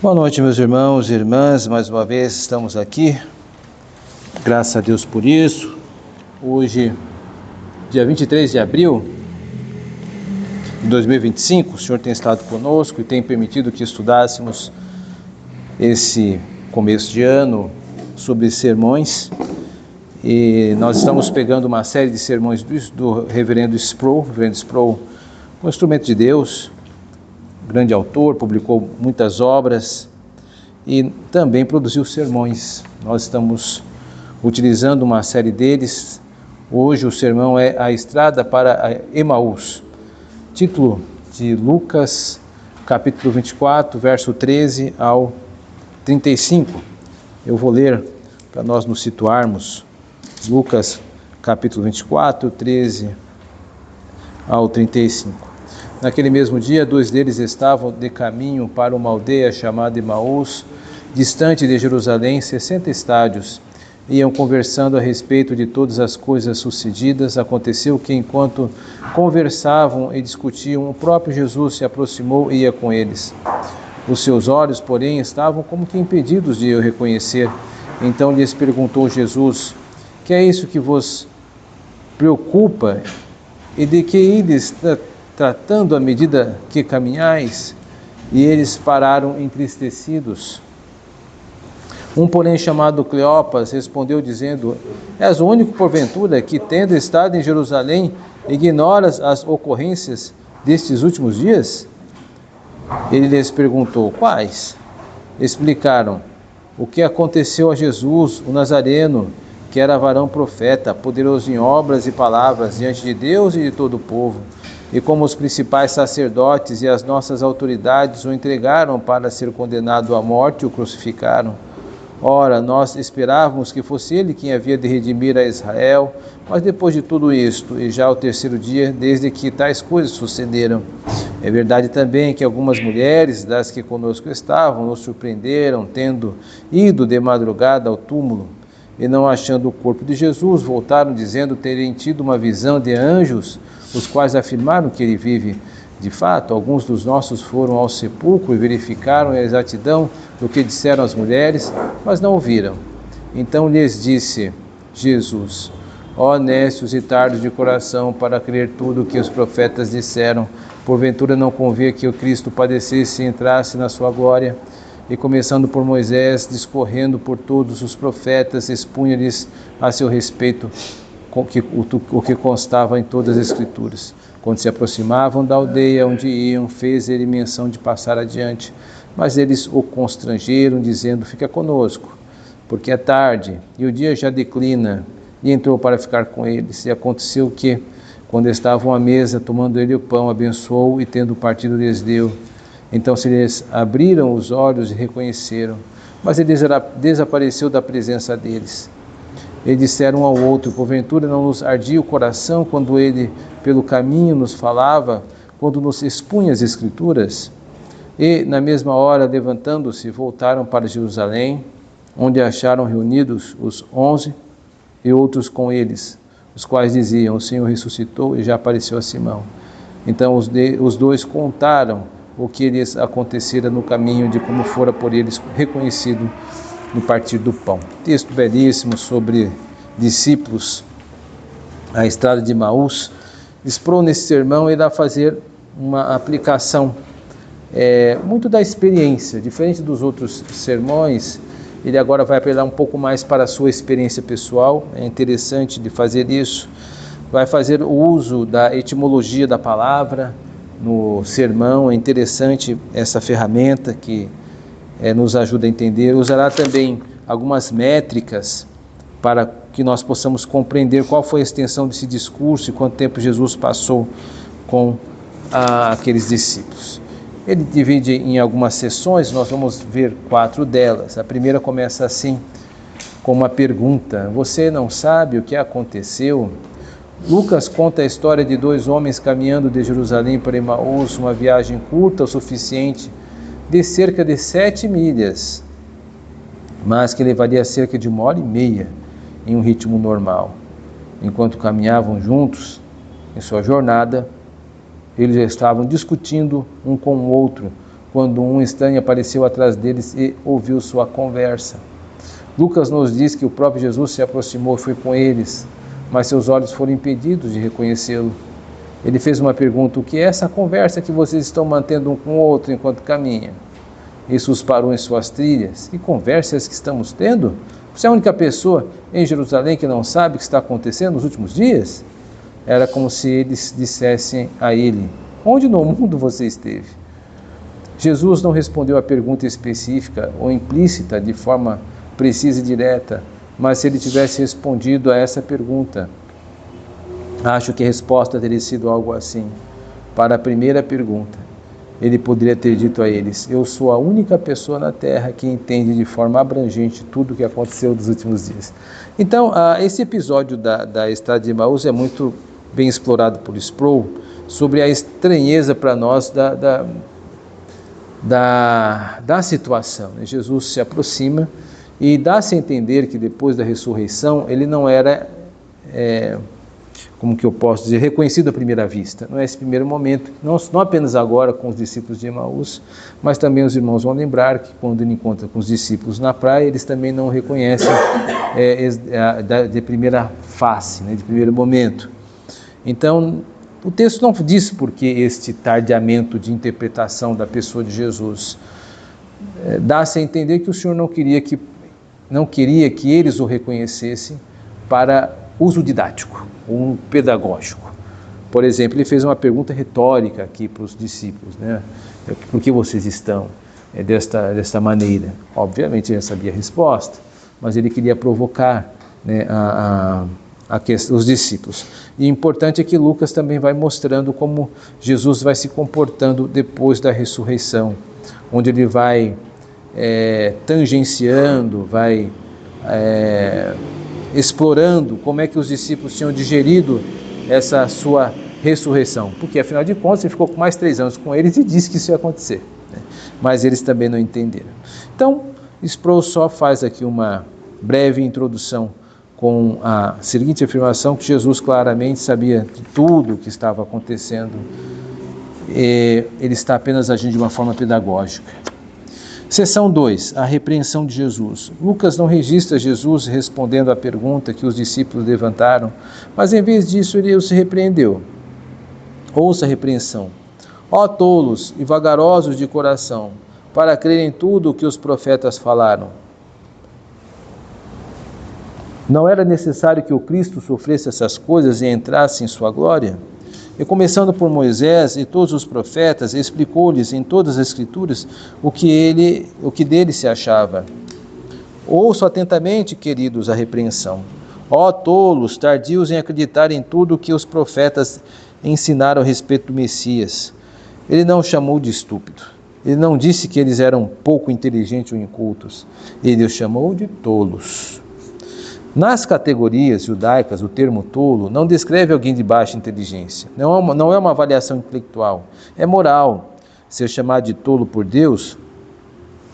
Boa noite, meus irmãos e irmãs, mais uma vez estamos aqui, graças a Deus por isso. Hoje, dia 23 de abril de 2025, o Senhor tem estado conosco e tem permitido que estudássemos esse começo de ano sobre sermões, e nós estamos pegando uma série de sermões do Reverendo Sproul, um instrumento de Deus, grande autor, publicou muitas obras e também produziu sermões. Nós estamos utilizando uma série deles. Hoje o sermão é A Estrada para Emaús, título de Lucas, capítulo 24, verso 13 ao 35. Eu vou ler para nós nos situarmos. Lucas, capítulo 24, 13 ao 35. Naquele mesmo dia, dois deles estavam de caminho para uma aldeia chamada Emaús, distante de Jerusalém, 60 estádios. Iam conversando a respeito de todas as coisas sucedidas. Aconteceu que, enquanto conversavam e discutiam, o próprio Jesus se aproximou e ia com eles. Os seus olhos, porém, estavam como que impedidos de o reconhecer. Então lhes perguntou Jesus: que é isso que vos preocupa e de que ides tratando à medida que caminhais? E eles pararam entristecidos. Um, porém, chamado Cleopas, respondeu dizendo: és o único, porventura, que, tendo estado em Jerusalém, ignoras as ocorrências destes últimos dias? Ele lhes perguntou: quais? Explicaram: o que aconteceu a Jesus, o Nazareno, que era varão profeta, poderoso em obras e palavras diante de Deus e de todo o povo, e como os principais sacerdotes e as nossas autoridades o entregaram para ser condenado à morte e o crucificaram. Ora, nós esperávamos que fosse ele quem havia de redimir a Israel, mas depois de tudo isto, e já o terceiro dia, desde que tais coisas sucederam. É verdade também que algumas mulheres das que conosco estavam nos surpreenderam, tendo ido de madrugada ao túmulo, e não achando o corpo de Jesus, voltaram dizendo terem tido uma visão de anjos, os quais afirmaram que ele vive. De fato, alguns dos nossos foram ao sepulcro e verificaram a exatidão do que disseram as mulheres, mas não ouviram. Então lhes disse Jesus: ó nécios e tardos de coração, para crer tudo o que os profetas disseram, porventura não convia que o Cristo padecesse e entrasse na sua glória? E começando por Moisés, discorrendo por todos os profetas, expunha-lhes a seu respeito o que constava em todas as Escrituras. Quando se aproximavam da aldeia onde iam, fez ele menção de passar adiante, mas eles o constrangeram, dizendo: fica conosco, porque é tarde e o dia já declina. E entrou para ficar com eles. E aconteceu que, quando estavam à mesa, tomando ele o pão, abençoou e, tendo partido, lhes deu. Então se lhes abriram os olhos e reconheceram, mas ele desapareceu da presença deles. E disseram um ao outro: porventura não nos ardia o coração quando ele pelo caminho nos falava, quando nos expunha as Escrituras? E na mesma hora, levantando-se, voltaram para Jerusalém, onde acharam reunidos os 11 e outros com eles, os quais diziam: o Senhor ressuscitou e já apareceu a Simão. Então os dois contaram o que lhes acontecera no caminho, de como fora por eles reconhecido no partir do pão. Texto belíssimo sobre discípulos, a estrada de Emaús. Sproul, nesse sermão, irá fazer uma aplicação muito da experiência, diferente dos outros sermões. Ele agora vai apelar um pouco mais para a sua experiência pessoal. É interessante de fazer isso. Vai fazer o uso da etimologia da palavra no sermão. É interessante essa ferramenta que nos ajuda a entender. Usará também algumas métricas para que nós possamos compreender qual foi a extensão desse discurso e quanto tempo Jesus passou com aqueles discípulos. Ele divide em algumas sessões, nós vamos ver 4 delas. A primeira começa assim, com uma pergunta: você não sabe o que aconteceu? Lucas conta a história de 2 homens caminhando de Jerusalém para Emaús, uma viagem curta o suficiente, de cerca de 7 milhas, mas que levaria cerca de 1h30 em um ritmo normal. Enquanto caminhavam juntos em sua jornada, eles estavam discutindo um com o outro quando um estranho apareceu atrás deles e ouviu sua conversa. Lucas nos diz que o próprio Jesus se aproximou e foi com eles, mas seus olhos foram impedidos de reconhecê-lo. Ele fez uma pergunta: o que é essa conversa que vocês estão mantendo um com o outro enquanto caminham? Isso os parou em suas trilhas. Que conversas que estamos tendo? Você é a única pessoa em Jerusalém que não sabe o que está acontecendo nos últimos dias? Era como se eles dissessem a ele: onde no mundo você esteve? Jesus não respondeu a pergunta específica ou implícita de forma precisa e direta, mas se ele tivesse respondido a essa pergunta, acho que a resposta teria sido algo assim. Para a primeira pergunta, ele poderia ter dito a eles: eu sou a única pessoa na Terra que entende de forma abrangente tudo o que aconteceu nos últimos dias. Então, esse episódio da Estrada de Emaús é muito bem explorado por Sproul, sobre a estranheza para nós da situação. Jesus se aproxima e dá-se a entender que depois da ressurreição ele não era, como que eu posso dizer, reconhecido à primeira vista. Não é esse primeiro momento, não apenas agora com os discípulos de Emaús, mas também os irmãos vão lembrar que quando ele encontra com os discípulos na praia, eles também não o reconhecem de primeira face, de primeiro momento. Então, o texto não diz por que este tardiamento de interpretação da pessoa de Jesus. Dá-se a entender que o Senhor não queria que eles o reconhecessem para uso didático, ou pedagógico. Por exemplo, ele fez uma pergunta retórica aqui para os discípulos, por que vocês estão desta maneira? Obviamente ele sabia a resposta, mas ele queria provocar os discípulos. E importante é que Lucas também vai mostrando como Jesus vai se comportando depois da ressurreição, onde ele vai tangenciando, vai explorando como é que os discípulos tinham digerido essa sua ressurreição, porque afinal de contas ele ficou com mais 3 anos com eles e disse que isso ia acontecer, mas eles também não entenderam. Então, Sproul só faz aqui uma breve introdução com a seguinte afirmação: que Jesus claramente sabia de tudo o que estava acontecendo, e ele está apenas agindo de uma forma pedagógica. Seção 2, a repreensão de Jesus. Lucas não registra Jesus respondendo à pergunta que os discípulos levantaram, mas em vez disso ele os repreendeu. Ouça a repreensão: ó tolos e vagarosos de coração, para crerem tudo o que os profetas falaram. Não era necessário que o Cristo sofresse essas coisas e entrasse em sua glória? E começando por Moisés e todos os profetas, explicou-lhes em todas as Escrituras o que dele se achava. Ouçam atentamente, queridos, a repreensão. Ó tolos, tardios em acreditar em tudo o que os profetas ensinaram a respeito do Messias. Ele não os chamou de estúpido. Ele não disse que eles eram pouco inteligentes ou incultos. Ele os chamou de tolos. Nas categorias judaicas, o termo tolo não descreve alguém de baixa inteligência. Não é uma avaliação intelectual, é moral. Ser chamado de tolo por Deus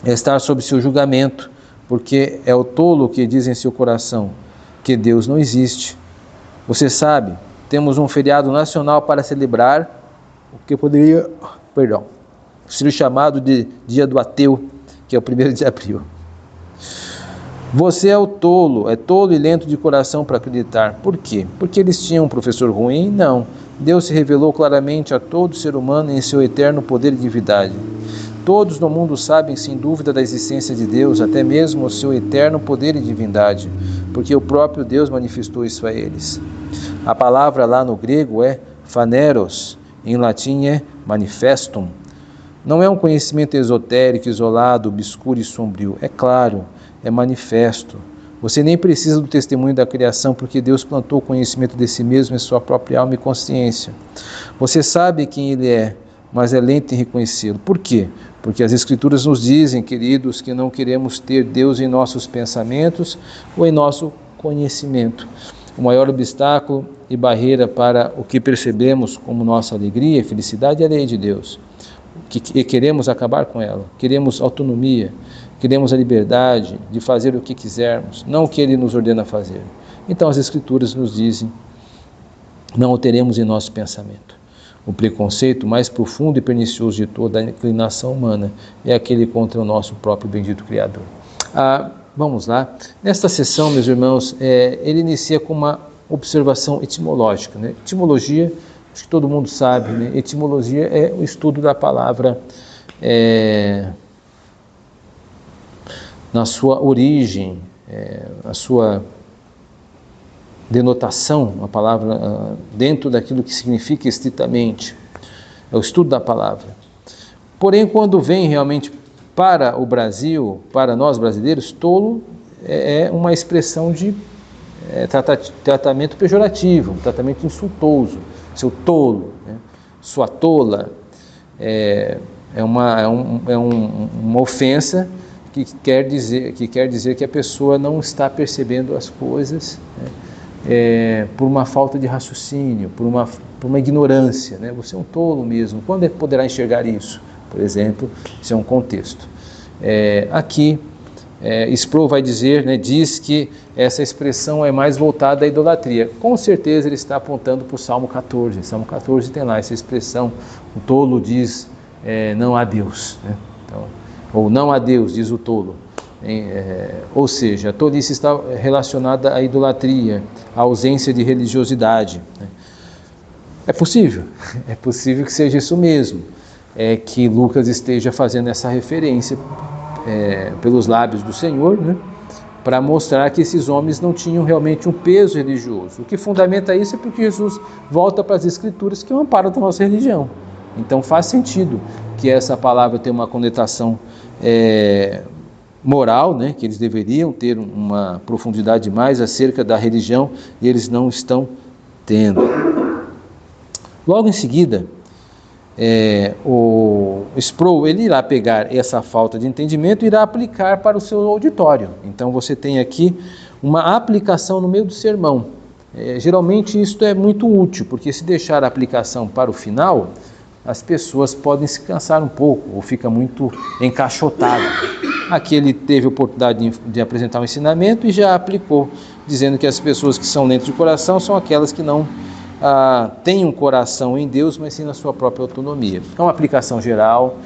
é estar sob seu julgamento, porque é o tolo que diz em seu coração que Deus não existe. Você sabe, temos um feriado nacional para celebrar o que poderia, ser chamado de Dia do Ateu, que é o 1º de abril. Você é tolo e lento de coração para acreditar. Por quê? Porque eles tinham um professor ruim? Não. Deus se revelou claramente a todo ser humano em seu eterno poder e divindade. Todos no mundo sabem, sem dúvida, da existência de Deus, até mesmo o seu eterno poder e divindade, porque o próprio Deus manifestou isso a eles. A palavra lá no grego é phaneros, em latim é manifestum. Não é um conhecimento esotérico, isolado, obscuro e sombrio. É claro, é manifesto. Você nem precisa do testemunho da criação, porque Deus plantou o conhecimento de si mesmo em sua própria alma e consciência. Você sabe quem Ele é, mas é lento em reconhecê-lo. Por quê? Porque as Escrituras nos dizem, queridos, que não queremos ter Deus em nossos pensamentos ou em nosso conhecimento. O maior obstáculo e barreira para o que percebemos como nossa alegria e felicidade é a lei de Deus. E queremos acabar com ela, queremos autonomia, queremos a liberdade de fazer o que quisermos, não o que Ele nos ordena fazer. Então as Escrituras nos dizem, não o teremos em nosso pensamento. O preconceito mais profundo e pernicioso de toda a inclinação humana é aquele contra o nosso próprio bendito Criador. Vamos lá. Nesta sessão, meus irmãos, ele inicia com uma observação etimológica, né? Etimologia, acho que todo mundo sabe, né? Etimologia é o estudo da palavra na sua origem, a sua denotação, a palavra dentro daquilo que significa estritamente. É o estudo da palavra. Porém, quando vem realmente para o Brasil, para nós brasileiros, tolo é uma expressão de tratamento pejorativo, um tratamento insultoso. Seu tolo, né? Sua tola, é uma ofensa que quer dizer que a pessoa não está percebendo as coisas, né? Por uma falta de raciocínio, por uma ignorância, né? Você é um tolo mesmo. Quando poderá enxergar isso? Por exemplo, isso é um contexto. Aqui, Sproul vai dizer, né, diz que essa expressão é mais voltada à idolatria. Com certeza ele está apontando para o Salmo 14. Salmo 14 tem lá essa expressão, o tolo diz não há Deus, né? Então, ou não há Deus, diz o tolo. Ou seja, a tolice está relacionada à idolatria, à ausência de religiosidade, né? É possível que seja isso mesmo, que Lucas esteja fazendo essa referência pelos lábios do Senhor, né, para mostrar que esses homens não tinham realmente um peso religioso. O que fundamenta isso é porque Jesus volta para as Escrituras, que é o amparo da nossa religião. Então faz sentido que essa palavra tenha uma conotação moral, né, que eles deveriam ter uma profundidade mais acerca da religião, e eles não estão tendo. Logo em seguida, o Sproul ele irá pegar essa falta de entendimento e irá aplicar para o seu auditório. Então você tem aqui uma aplicação no meio do sermão. Geralmente isso é muito útil, porque se deixar a aplicação para o final, as pessoas podem se cansar um pouco, ou fica muito encaixotado. Aqui ele teve a oportunidade de apresentar um ensinamento e já aplicou, dizendo que as pessoas que são lentas de coração são aquelas que não tem um coração em Deus, mas sim na sua própria autonomia. É uma aplicação geral,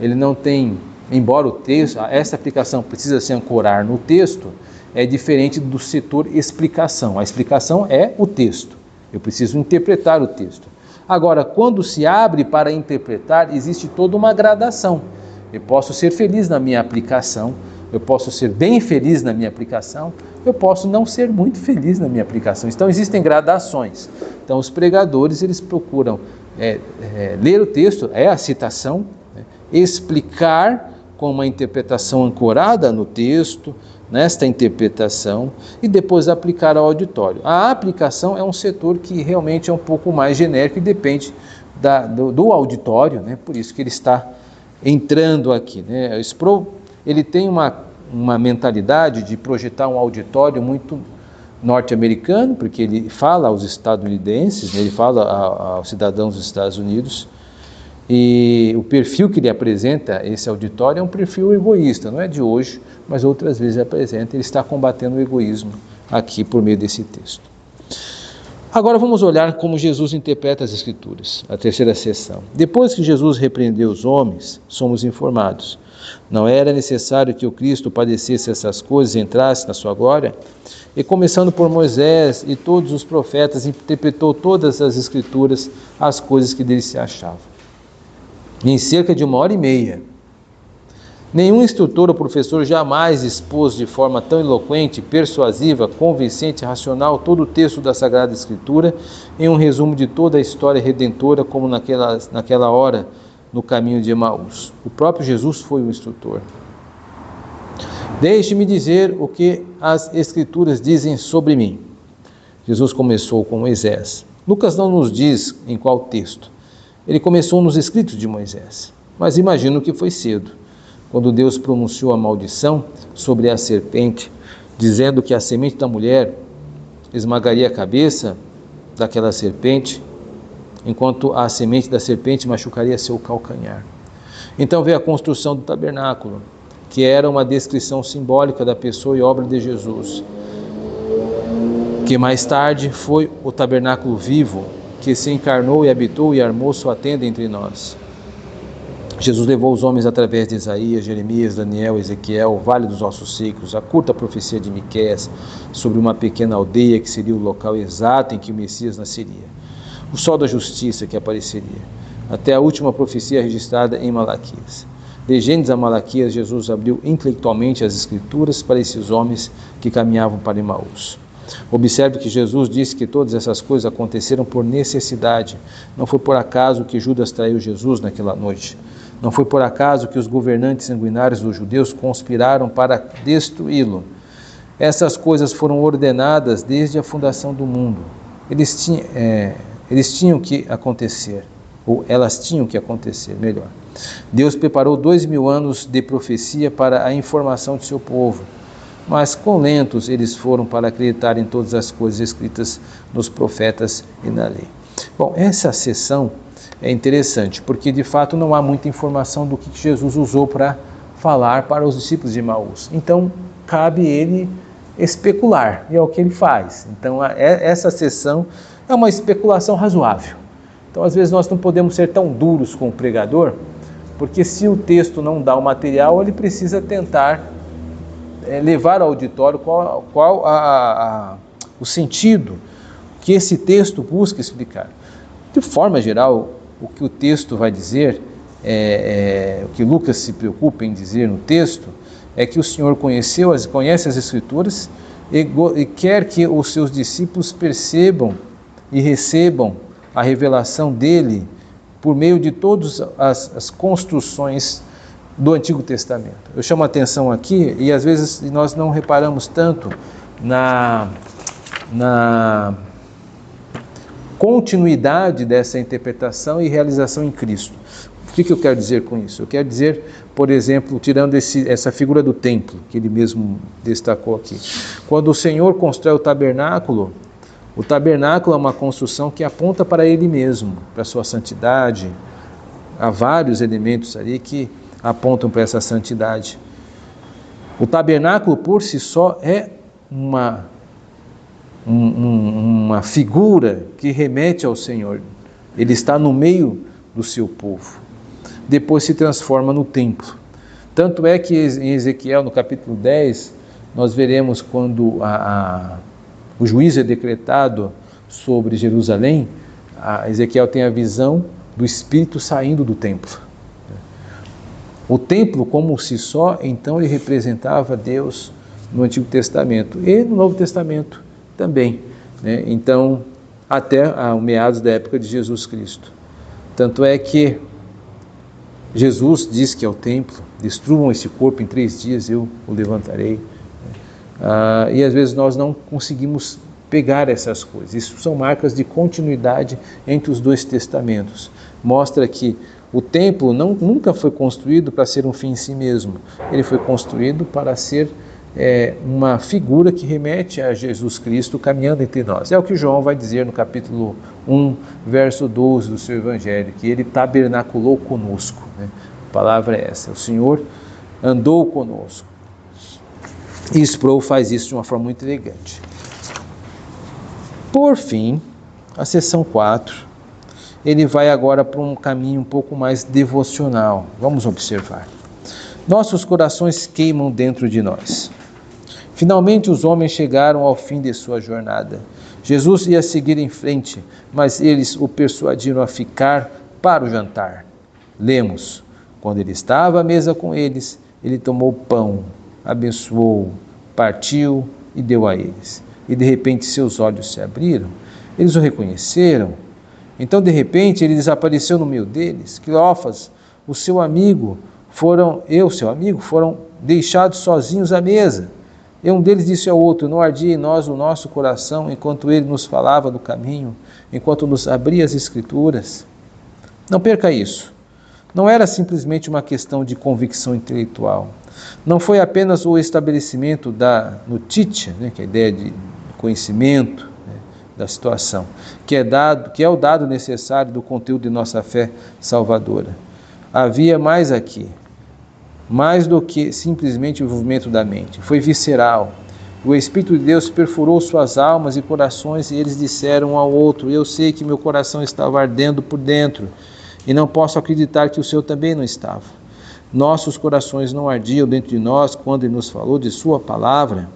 ele não tem, embora o texto, essa aplicação precisa se ancorar no texto, é diferente do setor explicação. A explicação é o texto, eu preciso interpretar o texto. Agora, quando se abre para interpretar, existe toda uma gradação. Eu posso ser feliz na minha aplicação, eu posso ser bem feliz na minha aplicação, eu posso não ser muito feliz na minha aplicação. Então existem gradações. Então os pregadores eles procuram ler o texto, a citação, né, explicar com uma interpretação ancorada no texto, nesta interpretação, e depois aplicar ao auditório. A aplicação é um setor que realmente é um pouco mais genérico e depende do auditório, né, por isso que ele está entrando aqui, né. O Sproul ele tem uma mentalidade de projetar um auditório muito norte-americano, porque ele fala aos estadunidenses, né, ele fala aos cidadãos dos Estados Unidos, e o perfil que ele apresenta, esse auditório, é um perfil egoísta, não é de hoje, mas outras vezes apresenta, ele está combatendo o egoísmo aqui por meio desse texto. Agora vamos olhar como Jesus interpreta as Escrituras, a terceira sessão. Depois que Jesus repreendeu os homens, somos informados: não era necessário que o Cristo padecesse essas coisas e entrasse na sua glória? E começando por Moisés e todos os profetas, interpretou todas as Escrituras, as coisas que dele se achavam. Em cerca de 1h30. Nenhum instrutor ou professor jamais expôs de forma tão eloquente, persuasiva, convincente e racional todo o texto da Sagrada Escritura em um resumo de toda a história redentora como naquela hora no caminho de Emaús. O próprio Jesus foi o instrutor. Deixe-me dizer o que as Escrituras dizem sobre mim. Jesus começou com Moisés. Lucas não nos diz em qual texto. Ele começou nos escritos de Moisés, mas imagino que foi cedo, quando Deus pronunciou a maldição sobre a serpente, dizendo que a semente da mulher esmagaria a cabeça daquela serpente, enquanto a semente da serpente machucaria seu calcanhar. Então veio a construção do tabernáculo, que era uma descrição simbólica da pessoa e obra de Jesus, que mais tarde foi o tabernáculo vivo, que se encarnou e habitou e armou sua tenda entre nós. Jesus levou os homens através de Isaías, Jeremias, Daniel, Ezequiel, o vale dos ossos secos, a curta profecia de Miqueias sobre uma pequena aldeia que seria o local exato em que o Messias nasceria, o sol da justiça que apareceria, até a última profecia registrada em Malaquias. De Gênesis a Malaquias, Jesus abriu intelectualmente as Escrituras para esses homens que caminhavam para Emaús. Observe que Jesus disse que todas essas coisas aconteceram por necessidade. Não foi por acaso que Judas traiu Jesus naquela noite. Não foi por acaso que os governantes sanguinários dos judeus conspiraram para destruí-lo. Essas coisas foram ordenadas desde a fundação do mundo. Eles tinham que acontecer, ou elas tinham que acontecer, melhor. Deus preparou 2000 anos de profecia para a informação de seu povo, mas quão lentos eles foram para acreditar em todas as coisas escritas nos profetas e na lei. Bom, essa sessão é interessante, porque de fato não há muita informação do que Jesus usou para falar para os discípulos de Emaús. Então, cabe ele especular, e é o que ele faz. Então, essa sessão é uma especulação razoável. Então, às vezes, nós não podemos ser tão duros com o pregador, porque se o texto não dá o material, ele precisa tentar levar ao auditório qual o sentido que esse texto busca explicar. De forma geral, o que o texto vai dizer, o que Lucas se preocupa em dizer no texto, é que o Senhor conhece as Escrituras e quer que os seus discípulos percebam e recebam a revelação dele por meio de todas as construções do Antigo Testamento. Eu chamo a atenção aqui, e às vezes nós não reparamos tanto na continuidade dessa interpretação e realização em Cristo. O que eu quero dizer com isso? Eu quero dizer, por exemplo, tirando essa figura do templo, que ele mesmo destacou aqui. Quando o Senhor constrói o tabernáculo é uma construção que aponta para Ele mesmo, para a sua santidade. Há vários elementos ali que apontam para essa santidade. O tabernáculo por si só é uma figura que remete ao Senhor. Ele está no meio do seu povo. Depois se transforma no templo. Tanto é que em Ezequiel, no capítulo 10, nós veremos quando o juízo é decretado sobre Jerusalém, Ezequiel tem a visão do Espírito saindo do templo. O templo, como si só, então, ele representava Deus no Antigo Testamento e no Novo Testamento também, né? Então, até meados da época de Jesus Cristo. Tanto é que Jesus diz que é o templo: destruam esse corpo, em 3 dias eu o levantarei. E às vezes nós não conseguimos pegar essas coisas. Isso são marcas de continuidade entre os dois testamentos. Mostra que o templo nunca foi construído para ser um fim em si mesmo. Ele foi construído para ser uma figura que remete a Jesus Cristo caminhando entre nós. É o que João vai dizer no capítulo 1, verso 12 do seu Evangelho, que ele tabernaculou conosco, né? A palavra é essa: o Senhor andou conosco. E Sproul faz isso de uma forma muito elegante. Por fim, a seção 4, ele vai agora para um caminho um pouco mais devocional. Vamos observar. Nossos corações queimam dentro de nós. Finalmente os homens chegaram ao fim de sua jornada. Jesus ia seguir em frente, mas eles o persuadiram a ficar para o jantar. Lemos: quando ele estava à mesa com eles, ele tomou pão, abençoou, partiu e deu a eles. E de repente seus olhos se abriram, eles o reconheceram. Então de repente ele desapareceu no meio deles. Cleófas, seu amigo, foram deixados sozinhos à mesa. E um deles disse ao outro: não ardia em nós o nosso coração enquanto ele nos falava do caminho, enquanto nos abria as Escrituras? Não perca isso. Não era simplesmente uma questão de convicção intelectual. Não foi apenas o estabelecimento da notícia, né, que é a ideia de conhecimento, né, da situação, que é o dado necessário do conteúdo de nossa fé salvadora. Havia mais aqui, mais do que simplesmente o envolvimento da mente. Foi visceral. O Espírito de Deus perfurou suas almas e corações, e eles disseram um ao outro: eu sei que meu coração estava ardendo por dentro, e não posso acreditar que o seu também não estava. Nossos corações não ardiam dentro de nós quando ele nos falou de sua palavra?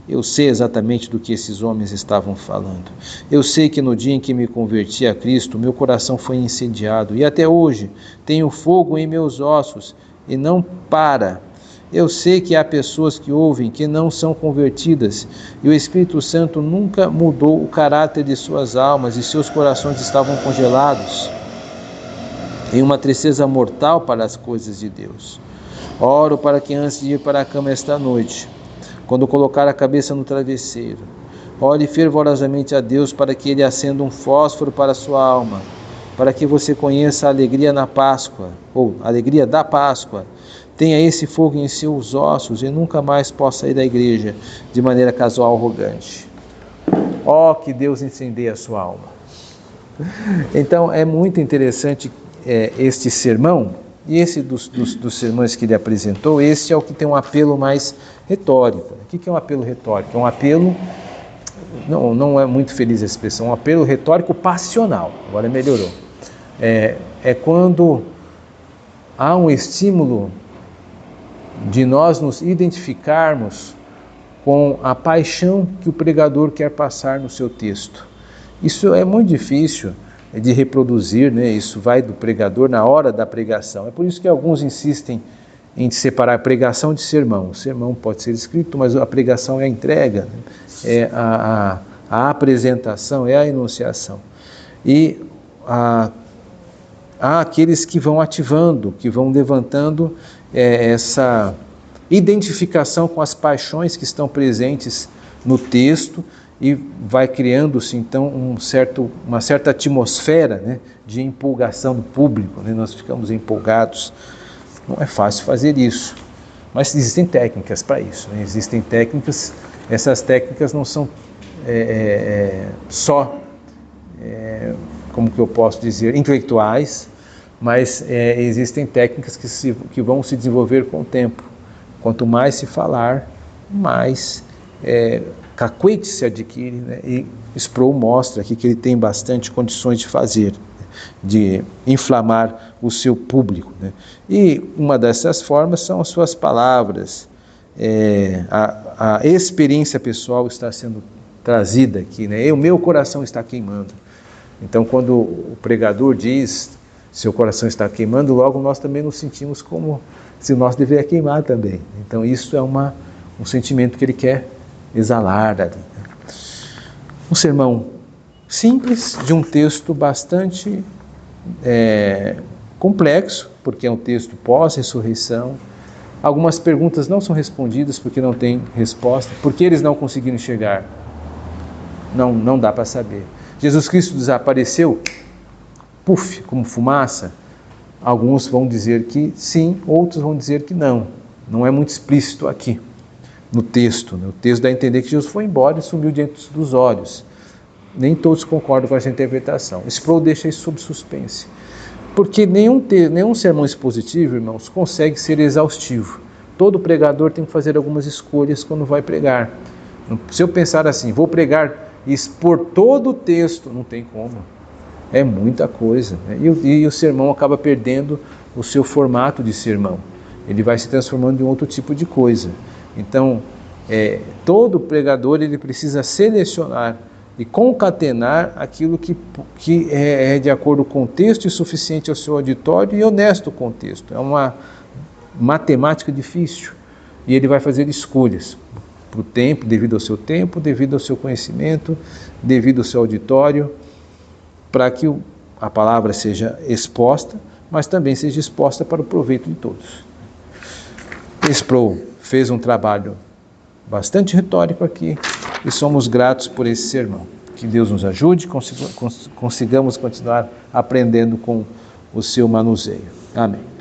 Eu sei exatamente do que esses homens estavam falando. Eu sei que no dia em que me converti a Cristo, meu coração foi incendiado, e até hoje tenho fogo em meus ossos, e não para. Eu sei que há pessoas que ouvem que não são convertidas, e o Espírito Santo nunca mudou o caráter de suas almas, e seus corações estavam congelados em uma tristeza mortal para as coisas de Deus. Oro para que antes de ir para a cama esta noite, quando colocar a cabeça no travesseiro, ore fervorosamente a Deus para que Ele acenda um fósforo para a sua alma, para que você conheça a alegria na Páscoa, ou a alegria da Páscoa, tenha esse fogo em seus ossos e nunca mais possa ir à igreja de maneira casual, arrogante. Ó, que Deus incendeie a sua alma. Então é muito interessante este sermão, e esse dos sermões que ele apresentou, esse é o que tem um apelo mais retórico. O que é um apelo retórico? É um apelo, não é muito feliz a expressão, um apelo retórico passional, agora melhorou. É quando há um estímulo de nós nos identificarmos com a paixão que o pregador quer passar no seu texto. Isso é muito difícil de reproduzir, né? Isso vai do pregador na hora da pregação. É por isso que alguns insistem em separar pregação de sermão. O sermão pode ser escrito, mas a pregação é a entrega, né? É a apresentação, é a enunciação. E há aqueles que vão ativando, que vão levantando essa identificação com as paixões que estão presentes no texto, e vai criando-se então uma certa atmosfera, né, de empolgação do público, né? Nós ficamos empolgados. Não é fácil fazer isso, mas existem técnicas para isso, né? Existem técnicas, essas técnicas não são só, como que eu posso dizer, intelectuais, mas existem técnicas que vão se desenvolver com o tempo. Quanto mais se falar, mais cacuete se adquire, né? E Sproul mostra aqui que ele tem bastante condições de fazer, de inflamar o seu público, né? E uma dessas formas são as suas palavras, a experiência pessoal está sendo trazida aqui, né? O meu coração está queimando. Então, quando o pregador diz, seu coração está queimando, logo nós também nos sentimos como se o nosso deveria queimar também. Então, isso é um sentimento que ele quer exalar. Um sermão simples, de um texto bastante complexo, porque é um texto pós-ressurreição. Algumas perguntas não são respondidas porque não tem resposta, porque eles não conseguiram chegar. Não dá para saber. Jesus Cristo desapareceu, puf, como fumaça. Alguns vão dizer que sim, outros vão dizer que não. Não é muito explícito aqui no texto. O texto dá a entender que Jesus foi embora e sumiu diante dos olhos. Nem todos concordam com essa interpretação. Sproul deixa isso sob suspense. Porque nenhum sermão expositivo, irmãos, consegue ser exaustivo. Todo pregador tem que fazer algumas escolhas quando vai pregar. Se eu pensar assim, vou pregar e expor todo o texto, não tem como. É muita coisa, né? E o sermão acaba perdendo o seu formato de sermão. Ele vai se transformando em outro tipo de coisa. Então, todo pregador ele precisa selecionar e concatenar aquilo que é de acordo com o texto e suficiente ao seu auditório e honesto com o texto. É uma matemática difícil. E ele vai fazer escolhas para o tempo, devido ao seu conhecimento, devido ao seu auditório, para que a palavra seja exposta, mas também seja exposta para o proveito de todos. Sproul fez um trabalho bastante retórico aqui e somos gratos por esse sermão. Que Deus nos ajude, consigamos continuar aprendendo com o seu manuseio. Amém.